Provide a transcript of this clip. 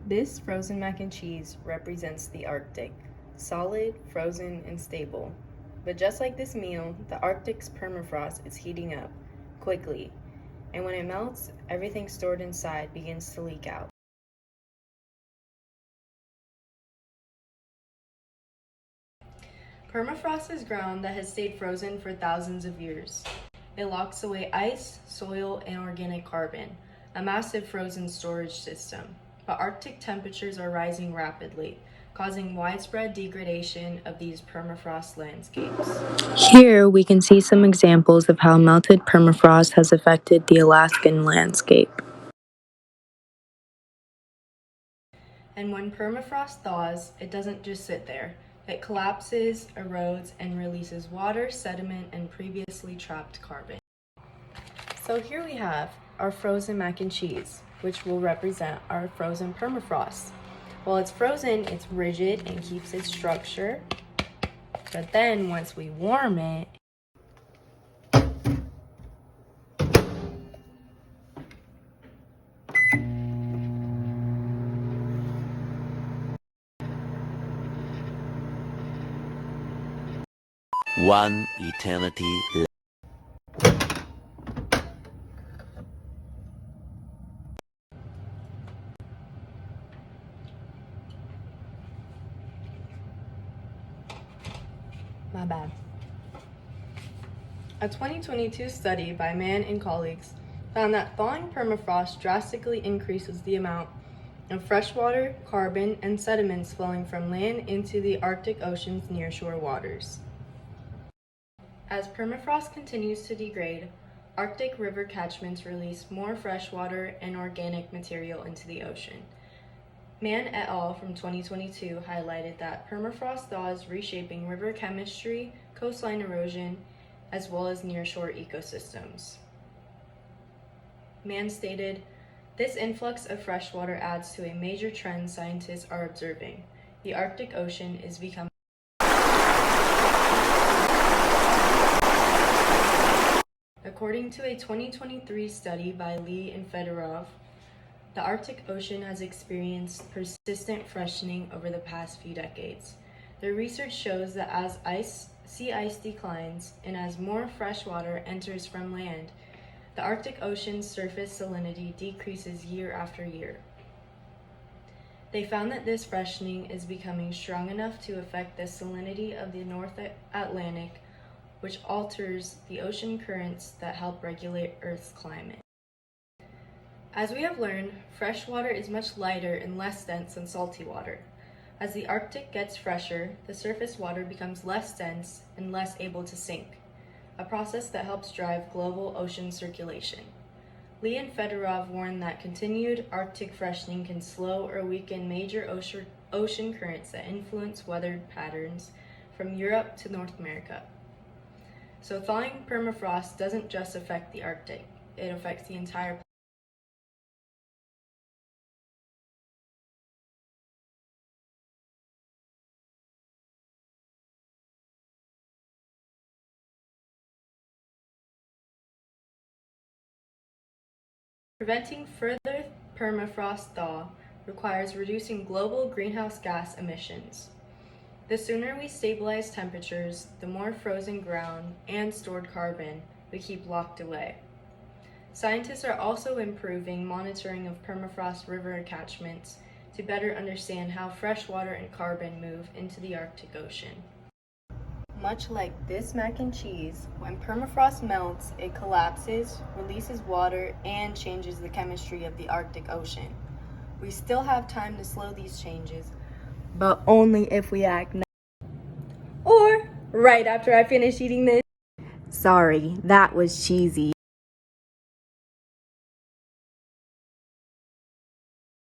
This frozen mac and cheese represents the Arctic, solid, frozen, and stable. But just like this meal, the Arctic's permafrost is heating up quickly, and when it melts, everything stored inside begins to leak out. Permafrost is ground that has stayed frozen for thousands of years. It locks away ice, soil, and organic carbon, a massive frozen storage system. But Arctic temperatures are rising rapidly, causing widespread degradation of these permafrost landscapes. Here we can see some examples of how melted permafrost has affected the Alaskan landscape. And when permafrost thaws, it doesn't just sit there. It collapses, erodes, and releases water, sediment, and previously trapped carbon. So here we have our frozen mac and cheese, which will represent our frozen permafrost. While it's frozen, it's rigid and keeps its structure. But then once we warm it, One eternity later. my bad. A 2022 study by Mann and colleagues found that thawing permafrost drastically increases the amount of freshwater, carbon, and sediments flowing from land into the Arctic Ocean's nearshore waters. As permafrost continues to degrade, Arctic river catchments release more freshwater and organic material into the ocean. Mann et al. From 2022 highlighted that permafrost thaw is reshaping river chemistry, coastline erosion, as well as nearshore ecosystems. Mann stated, "This influx of freshwater adds to a major trend scientists are observing. The Arctic Ocean is becoming..." According to a 2023 study by Lee and Fedorov, the Arctic Ocean has experienced persistent freshening over the past few decades. Their research shows that as sea ice declines and as more fresh water enters from land, the Arctic Ocean's surface salinity decreases year after year. They found that this freshening is becoming strong enough to affect the salinity of the North Atlantic, which alters the ocean currents that help regulate Earth's climate. As we have learned, fresh water is much lighter and less dense than salty water. As the Arctic gets fresher, the surface water becomes less dense and less able to sink, a process that helps drive global ocean circulation. Lee and Fedorov warned that continued Arctic freshening can slow or weaken major ocean currents that influence weather patterns from Europe to North America. So thawing permafrost doesn't just affect the Arctic, it affects the entire planet. Preventing further permafrost thaw requires reducing global greenhouse gas emissions. The sooner we stabilize temperatures, the more frozen ground and stored carbon we keep locked away. Scientists are also improving monitoring of permafrost river catchments to better understand how fresh water and carbon move into the Arctic Ocean. Much like this mac and cheese, when permafrost melts, it collapses, releases water, and changes the chemistry of the Arctic Ocean. We still have time to slow these changes, but only if we act now. Or right after I finish eating this. Sorry, that was cheesy.